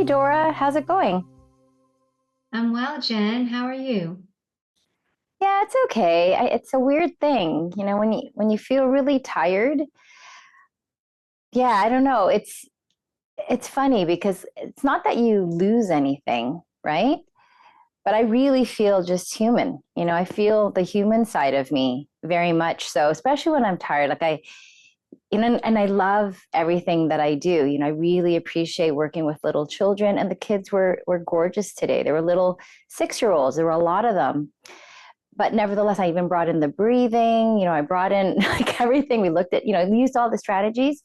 Dora, how's it going? I'm well, Jen. How are you? Yeah, it's okay. It's a weird thing, when you feel really tired. Yeah, I don't know. It's funny because it's not that you lose anything, right? But I really feel just human. I feel the human side of me very much so, especially when I'm tired. And I love everything that I do. I really appreciate working with little children, and the kids were gorgeous today. There were little 6-year-olds. There were a lot of them, but nevertheless, I even brought in the breathing. I brought in like everything. We looked at, we used all the strategies,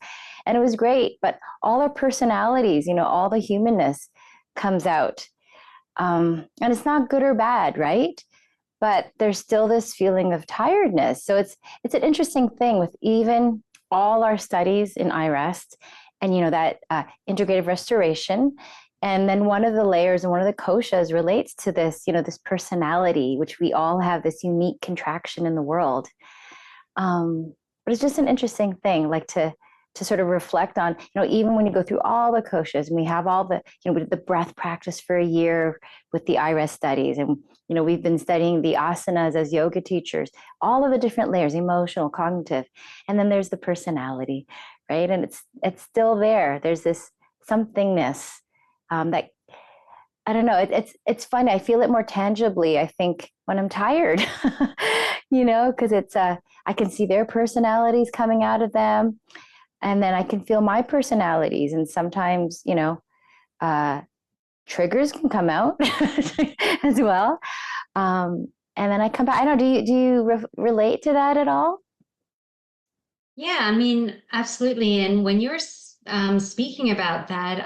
and it was great. But all our personalities, all the humanness comes out. And it's not good or bad, right? But there's still this feeling of tiredness. So it's an interesting thing with even all our studies in irest and that integrative restoration. And then one of the layers and one of the koshas relates to this, this personality, which we all have this unique contraction in the world. But it's just an interesting thing, like to sort of reflect on, even when you go through all the koshas and we have all the, the breath practice for a year with the irest studies. And, we've been studying the asanas as yoga teachers, all of the different layers, emotional, cognitive. And then there's the personality, right? And it's still there. There's this somethingness that I don't know. It's fun. I feel it more tangibly, I think, when I'm tired, because I can see their personalities coming out of them, and then I can feel my personalities, and sometimes uh, triggers can come out as well. And then I come back. I don't know. Do you relate to that at all? Yeah, I mean, absolutely. And when you're speaking about that,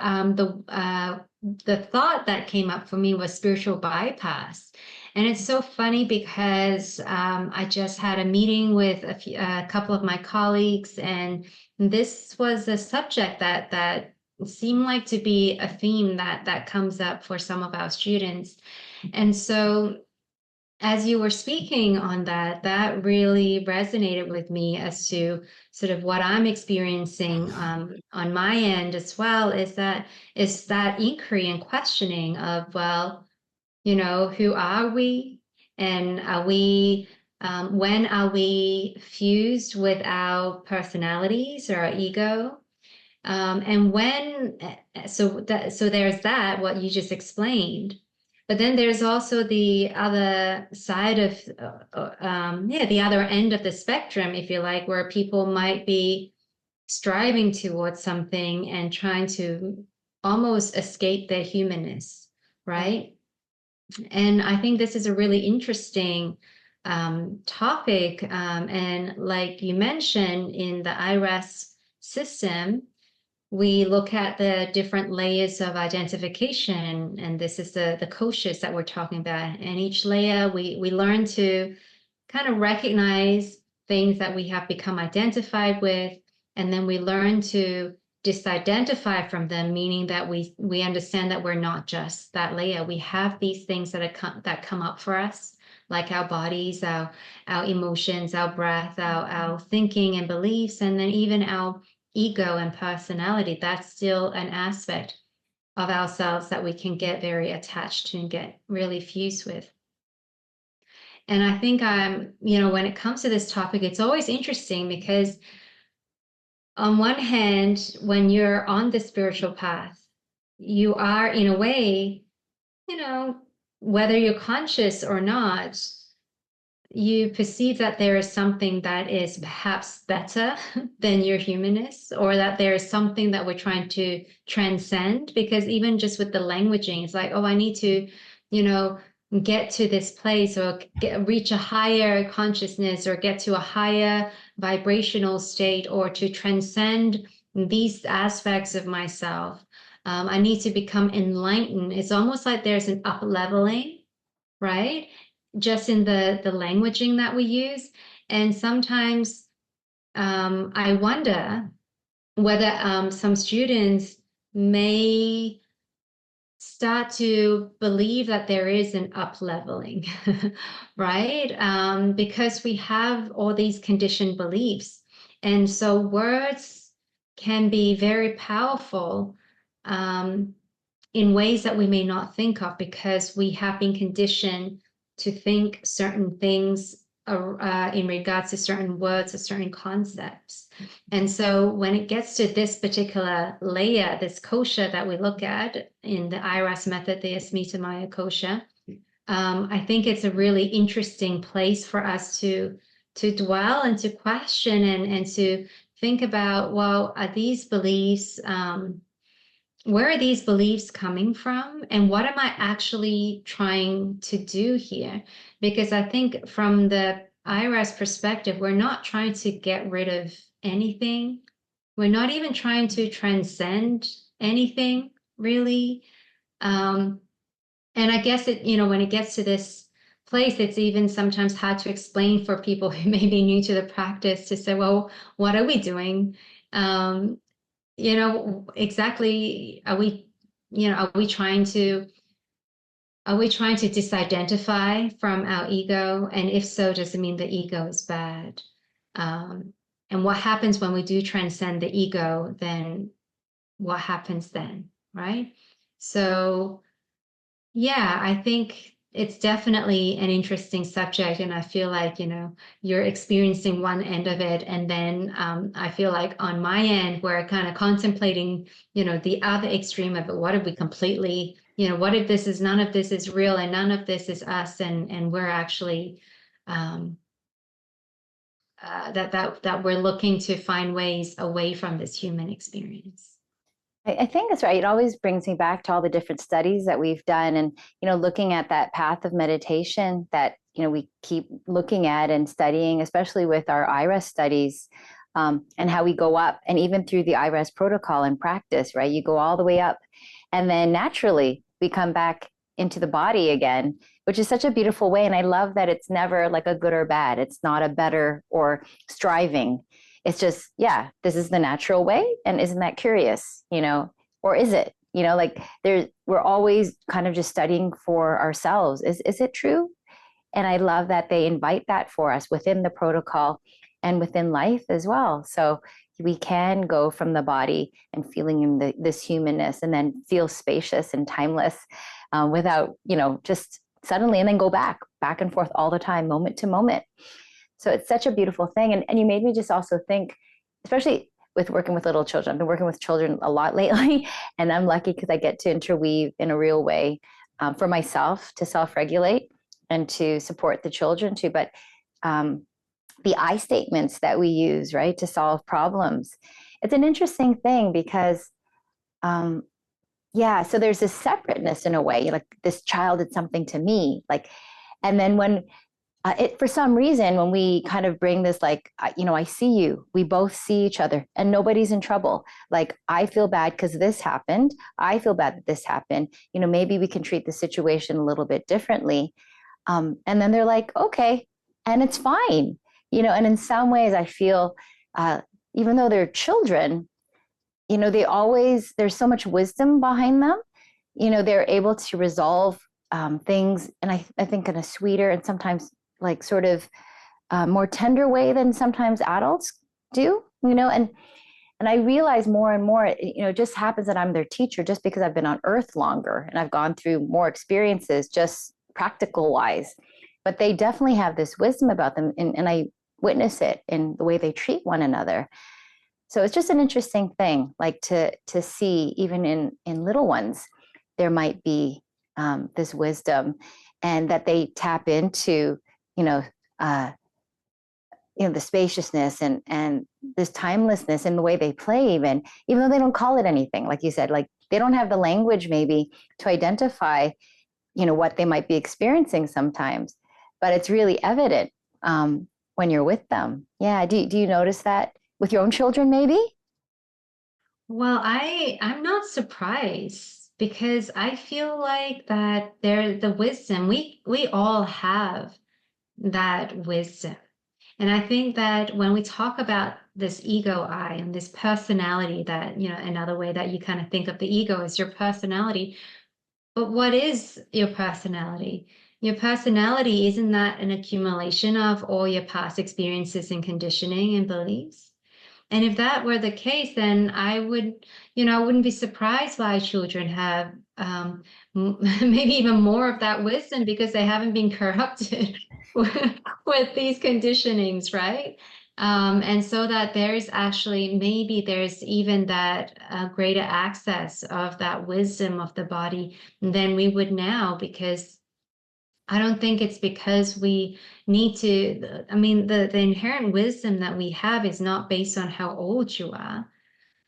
the thought that came up for me was spiritual bypass. And it's so funny because I just had a meeting with a couple of my colleagues, and this was a subject that seemed like to be a theme that comes up for some of our students. And so as you were speaking on that, that really resonated with me as to sort of what I'm experiencing on my end as well, is that inquiry and questioning of, well, who are we? And when are we fused with our personalities or our ego? And so there's that, what you just explained. But then there's also the other side of, yeah, the other end of the spectrum, if you like, where people might be striving towards something and trying to almost escape their humanness, right? And I think this is a really interesting topic. And like you mentioned, in the IRES system, we look at the different layers of identification, and this is the koshas that we're talking about. And each layer, we learn to kind of recognize things that we have become identified with, and then we learn to disidentify from them, meaning that we understand that we're not just that layer. We have these things that come up for us, like our bodies, our emotions, our breath, our thinking and beliefs, and then even our ego and personality. That's still an aspect of ourselves that we can get very attached to and get really fused with. And I think when it comes to this topic, it's always interesting because on one hand, when you're on the spiritual path, you are in a way, you know, whether you're conscious or not, you perceive that there is something that is perhaps better than your humanness, or that there is something that we're trying to transcend. Because even just with the languaging, it's like, oh, I need to, you know, get to this place, or reach a higher consciousness, or get to a higher vibrational state, or to transcend these aspects of myself. I need to become enlightened. It's almost like there's an up leveling, right? Just in the languaging that we use. And sometimes I wonder whether some students may start to believe that there is an up leveling, right? Because we have all these conditioned beliefs. And so words can be very powerful. Um, in ways that we may not think of because we have been conditioned to think certain things in regards to certain words or certain concepts. And so when it gets to this particular layer, this kosha that we look at in the irest method, the Asmita Maya kosha, I think it's a really interesting place for us to dwell and to question and to think about, well, are these beliefs, where are these beliefs coming from? And what am I actually trying to do here? Because I think from the IRS perspective, we're not trying to get rid of anything. We're not even trying to transcend anything, really. And I guess when it gets to this place, it's even sometimes hard to explain for people who may be new to the practice to say, well, what are we doing? Exactly, are we trying to disidentify from our ego? And if so, does it mean the ego is bad? And what happens when we do transcend the ego? Then what happens then, right? So yeah, I think it's definitely an interesting subject, and I feel like, you're experiencing one end of it, and then I feel like on my end, we're kind of contemplating, the other extreme of it. What if we completely, what if none of this is real and none of this is us, and we're actually that we're looking to find ways away from this human experience. I think that's right. It always brings me back to all the different studies that we've done, and looking at that path of meditation that we keep looking at and studying, especially with our irest studies, and how we go up, and even through the irest protocol and practice, right? You go all the way up, and then naturally we come back into the body again, which is such a beautiful way. And I love that it's never like a good or bad. It's not a better or striving. It's just, yeah, this is the natural way. And isn't that curious, or is it, like we're always kind of just studying for ourselves. Is it true? And I love that they invite that for us within the protocol and within life as well. So we can go from the body and feeling in this humanness, and then feel spacious and timeless, without, just suddenly, and then go back and forth all the time, moment to moment. So it's such a beautiful thing. And you made me just also think, especially with working with little children. I've been working with children a lot lately, and I'm lucky because I get to interweave in a real way, for myself to self-regulate and to support the children too. But the I statements that we use, right, to solve problems, it's an interesting thing because, yeah, so there's this separateness in a way, like this child did something to me, like, and then when for some reason, when we kind of bring this, like, I see you, we both see each other, and nobody's in trouble. Like, I feel bad because this happened. I feel bad that this happened. Maybe we can treat the situation a little bit differently. And then they're like, okay, and it's fine. And in some ways I feel, even though they're children, there's so much wisdom behind them. They're able to resolve things, and I think in a sweeter and sometimes like sort of more tender way than sometimes adults do, and I realize more and more, it just happens that I'm their teacher just because I've been on earth longer and I've gone through more experiences, just practical wise. But they definitely have this wisdom about them, and I witness it in the way they treat one another. So it's just an interesting thing, like to see even in little ones, there might be this wisdom, and that they tap into, the spaciousness and this timelessness in the way they play, even though they don't call it anything, like you said, like they don't have the language maybe to identify, what they might be experiencing sometimes, but it's really evident when you're with them. Yeah. Do you notice that with your own children, maybe? Well, I'm not surprised because I feel like that the wisdom we all have that wisdom. And I think that when we talk about this ego I and this personality, that, another way that you kind of think of the ego is your personality. But what is your personality? Your personality, isn't that an accumulation of all your past experiences and conditioning and beliefs? And if that were the case, then I wouldn't be surprised why children have maybe even more of that wisdom because they haven't been corrupted with these conditionings, right? And so that there's actually maybe there's even that greater access of that wisdom of the body than we would now because I don't think it's because we need to, I mean, the inherent wisdom that we have is not based on how old you are,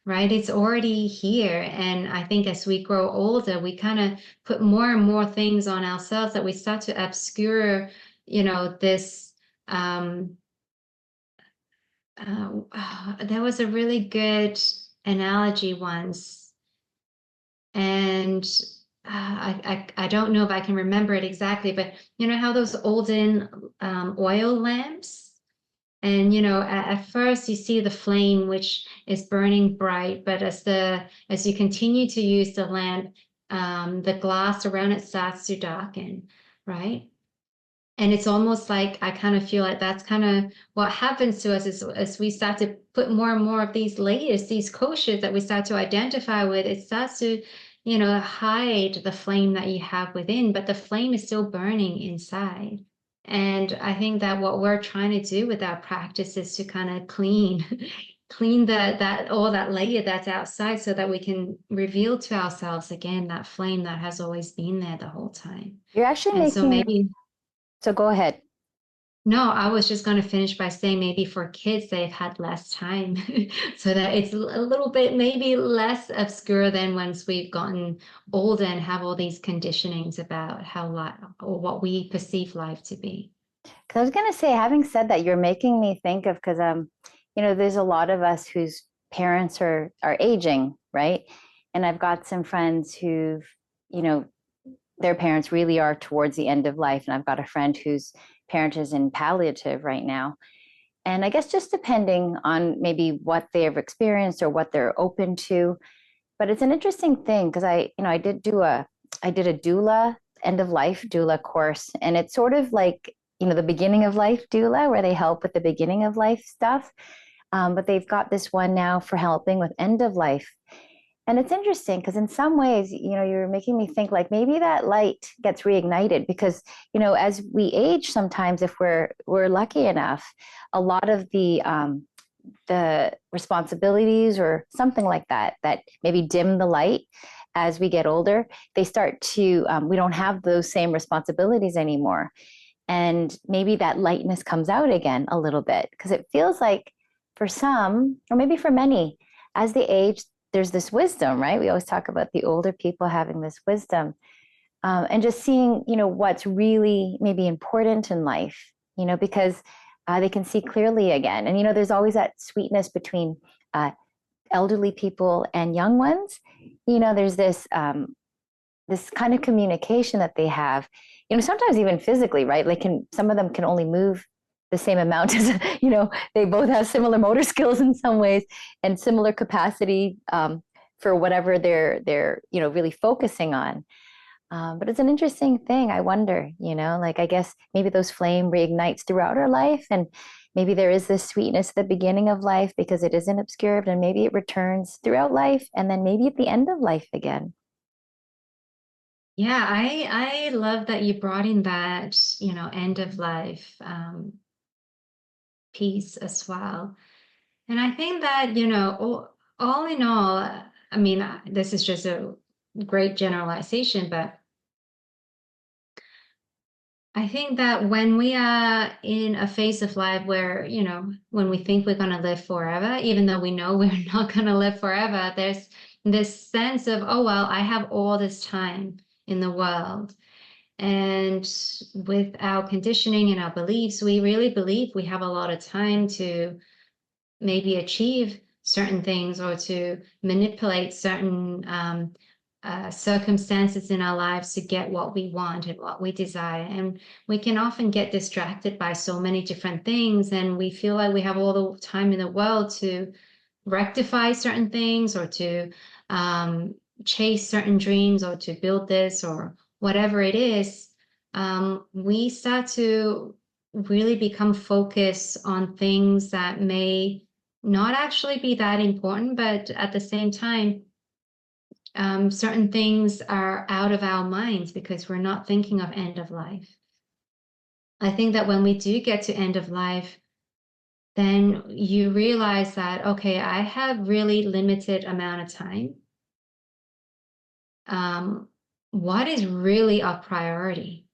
right? It's already here. And I think as we grow older, we kind of put more and more things on ourselves that we start to obscure, this. There was a really good analogy once, and I don't know if I can remember it exactly, but you know how those olden oil lamps? And at first you see the flame which is burning bright, but as you continue to use the lamp, the glass around it starts to darken, right? And it's almost like I kind of feel like that's kind of what happens to us is as we start to put more and more of these layers, these koshas that we start to identify with, it starts to, hide the flame that you have within, but the flame is still burning inside. And I think that what we're trying to do with our practice is to kind of clean that all that layer that's outside so that we can reveal to ourselves again that flame that has always been there the whole time. You're actually And so making me, maybe so go ahead. no, I was just going to finish by saying maybe for kids, they've had less time so that it's a little bit maybe less obscure than once we've gotten older and have all these conditionings about how life or what we perceive life to be. Because I was going to say, having said that, you're making me think of, because there's a lot of us whose parents are aging, right? And I've got some friends who've, you know, their parents really are towards the end of life, and I've got a friend whose parent is in palliative right now. And I guess just depending on maybe what they have experienced or what they're open to, but it's an interesting thing because I did a doula end of life doula course, and it's sort of like the beginning of life doula where they help with the beginning of life stuff. But they've got this one now for helping with end of life. And it's interesting because in some ways, you're making me think like maybe that light gets reignited because, as we age, sometimes if we're lucky enough, a lot of the responsibilities or something like that maybe dim the light as we get older, they start to we don't have those same responsibilities anymore, and maybe that lightness comes out again a little bit because it feels like for some or maybe for many as they age there's this wisdom, right? We always talk about the older people having this wisdom, and just seeing what's really maybe important in life, because they can see clearly again. And there's always that sweetness between elderly people and young ones. There's this kind of communication that they have. Sometimes even physically, right? Like some of them can only move the same amount as they both have similar motor skills in some ways and similar capacity for whatever they're really focusing on. But it's an interesting thing. I wonder, like I guess maybe those flame reignites throughout our life, and maybe there is this sweetness at the beginning of life because it isn't obscured, and maybe it returns throughout life, and then maybe at the end of life again. Yeah, I love that you brought in that, end of life piece as well. And I think that, all in all, I mean, this is just a great generalization, but I think that when we are in a phase of life where, when we think we're going to live forever, even though we know we're not going to live forever, there's this sense of, oh, well, I have all this time in the world. And with our conditioning and our beliefs, we really believe we have a lot of time to maybe achieve certain things or to manipulate certain circumstances in our lives to get what we want and what we desire. And we can often get distracted by so many different things, and we feel like we have all the time in the world to rectify certain things or to chase certain dreams or to build this or whatever it is. We start to really become focused on things that may not actually be that important, but at the same time, certain things are out of our minds because we're not thinking of end of life. I think that when we do get to end of life, then you realize that, okay, I have really limited amount of time. Um, what is really a priority?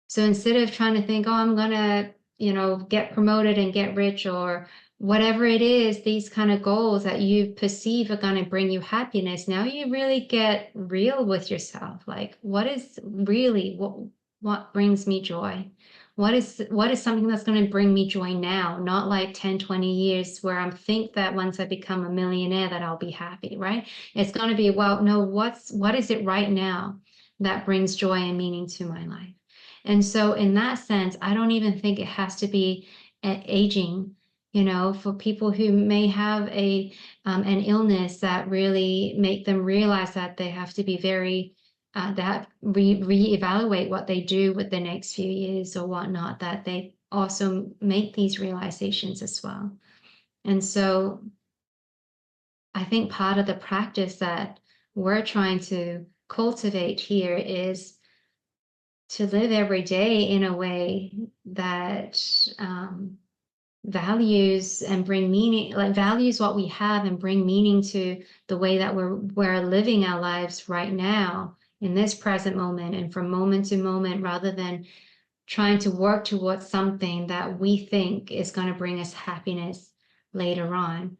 So instead of trying to think, oh, I'm gonna, get promoted and get rich or whatever it is, these kind of goals that you perceive are going to bring you happiness, now you really get real with yourself. Like, what is really what brings me joy? What is something that's going to bring me joy now, not like 10, 20 years where I think that once I become a millionaire that I'll be happy, right? It's going to be, well, no, what is it right now that brings joy and meaning to my life? And so, in that sense, I don't even think it has to be aging. For people who may have an illness that really make them realize that they have to be very that reevaluate what they do with the next few years or whatnot. That they also make these realizations as well. And so, I think part of the practice that we're trying to cultivate here is to live every day in a way that values and bring meaning, like values what we have and bring meaning to the way that we're living our lives right now in this present moment and from moment to moment, rather than trying to work towards something that we think is going to bring us happiness later on,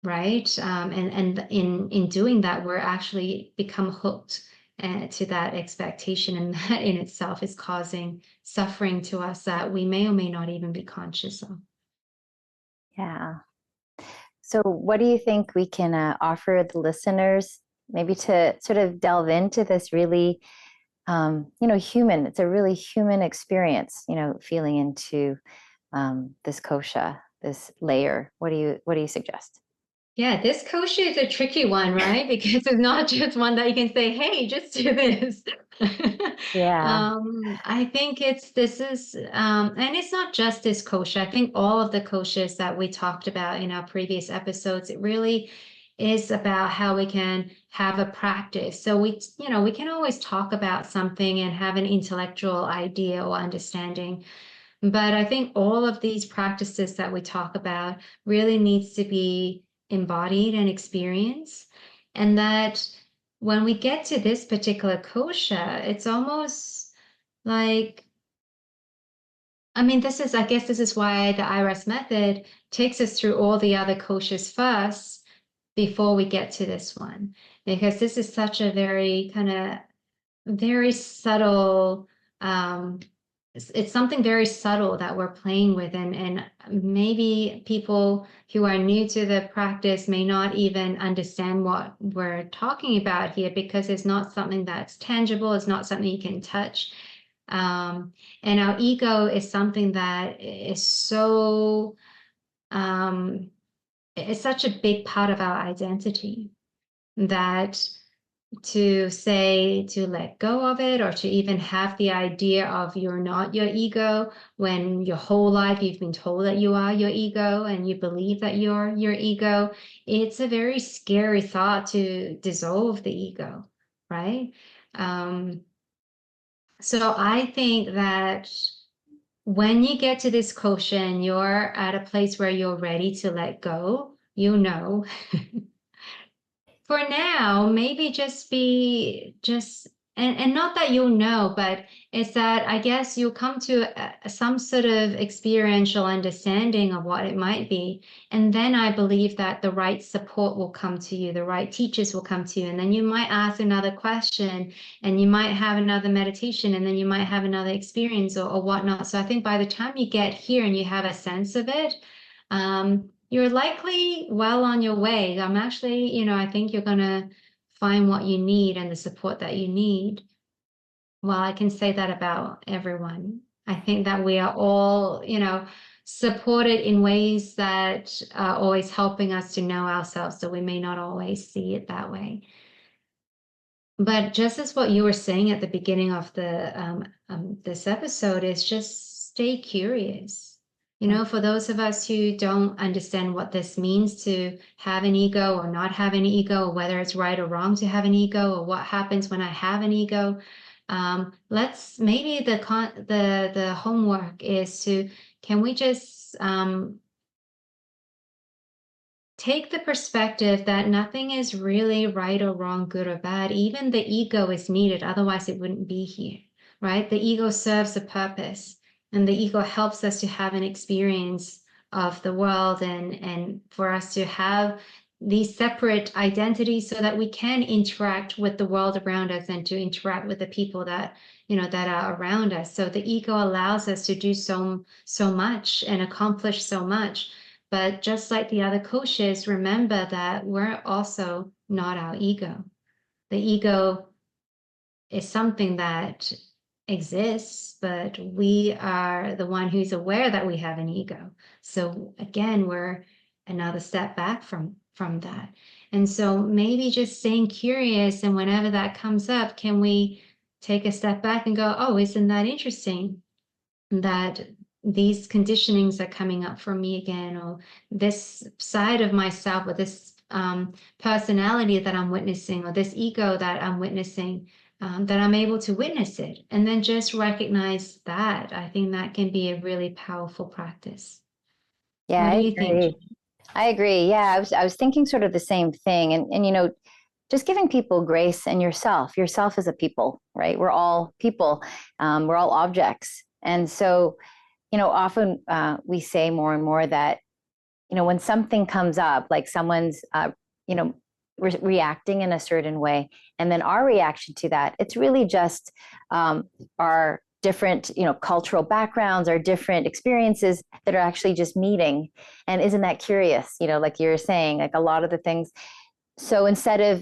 right? And in doing that, we're actually become hooked to that expectation, and that in itself is causing suffering to us that we may or may not even be conscious of. Yeah. So, what do you think we can offer the listeners, maybe to sort of delve into this really, human? It's a really human experience, feeling into this kosha, this layer. What do you suggest? Yeah, this kosher is a tricky one, right? Because it's not just one that you can say, hey, just do this. Yeah. I think and it's not just this kosher. I think all of the koshers that we talked about in our previous episodes, it really is about how we can have a practice. So we can always talk about something and have an intellectual idea or understanding. But I think all of these practices that we talk about really needs to be embodied and experienced. And that when we get to this particular kosha, it's almost like, I guess this is why the IREST method takes us through all the other koshas first before we get to this one. Because this is such a very kind of very subtle it's something very subtle that we're playing with, and maybe people who are new to the practice may not even understand what we're talking about here because it's not something that's tangible, it's not something you can touch. And our ego is something that is so it's such a big part of our identity that to let go of it, or to even have the idea of you're not your ego when your whole life you've been told that you are your ego and you believe that you're your ego. It's a very scary thought to dissolve the ego, right? um, so I think that when you get to this kosher and you're at a place where you're ready to let go, for now, maybe just be just and not that you'll know, but it's that I guess you'll come to some sort of experiential understanding of what it might be. And then I believe that the right support will come to you, the right teachers will come to you, and then you might ask another question, and you might have another meditation, and then you might have another experience or whatnot. So I think by the time you get here and you have a sense of it, you're likely well on your way. I think you're going to find what you need and the support that you need. Well, I can say that about everyone. I think that we are all, supported in ways that are always helping us to know ourselves, so we may not always see it that way. But just as what you were saying at the beginning of the this episode is just stay curious. You know, for those of us who don't understand what this means to have an ego or not have an ego, or whether it's right or wrong to have an ego, or what happens when I have an ego, let's maybe the homework is to, can we just take the perspective that nothing is really right or wrong, good or bad. Even the ego is needed, otherwise it wouldn't be here, right? The ego serves a purpose, and the ego helps us to have an experience of the world, and for us to have these separate identities so that we can interact with the world around us and to interact with the people that, you know, that are around us. So the ego allows us to do so much and accomplish so much. But just like the other coaches, remember that we're also not our ego. The ego is something that exists, but we are the one who's aware that we have an ego. So again, we're another step back from that. And so maybe just staying curious, and whenever that comes up, can we take a step back and go, oh, isn't that interesting that these conditionings are coming up for me again, or this side of myself, or this personality that I'm witnessing, or this ego that I'm witnessing, that I'm able to witness it, and then just recognize that. I think that can be a really powerful practice. Yeah, What do I you think? agree. I agree. Yeah, I was thinking sort of the same thing. And you know, just giving people grace, and yourself is a people, right? We're all people. We're all objects. And so, you know, often we say more and more that, you know, when something comes up, like someone's, you know, reacting in a certain way, and then our reaction to that, it's really just our different, you know, cultural backgrounds, our different experiences that are actually just meeting. And isn't that curious? You know, like you were saying, like a lot of the things. So instead of,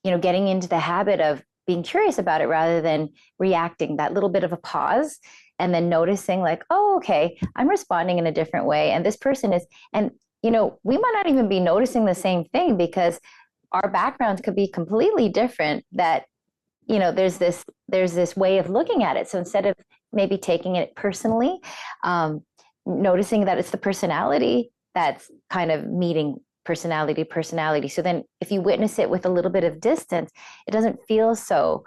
you know, getting into the habit of being curious about it rather than reacting, that little bit of a pause, and then noticing like, oh, okay, I'm responding in a different way. And this person is, and, you know, we might not even be noticing the same thing because our backgrounds could be completely different. That, you know, there's this way of looking at it. So instead of maybe taking it personally, um, noticing that it's the personality that's kind of meeting personality to personality. So then if you witness it with a little bit of distance, it doesn't feel so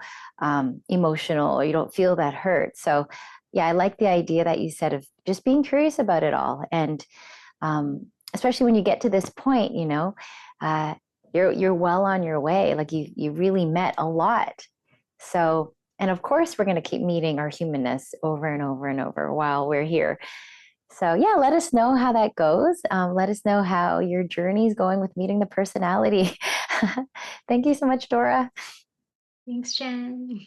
emotional, or you don't feel that hurt. So yeah, I like the idea that you said of just being curious about it all. And especially when you get to this point, you know, uh, you're well on your way. Like you really met a lot. So, and of course, we're going to keep meeting our humanness over and over and over while we're here. So, yeah, let us know how that goes. Let us know how your journey is going with meeting the personality. Thank you so much, Dora. Thanks, Jen.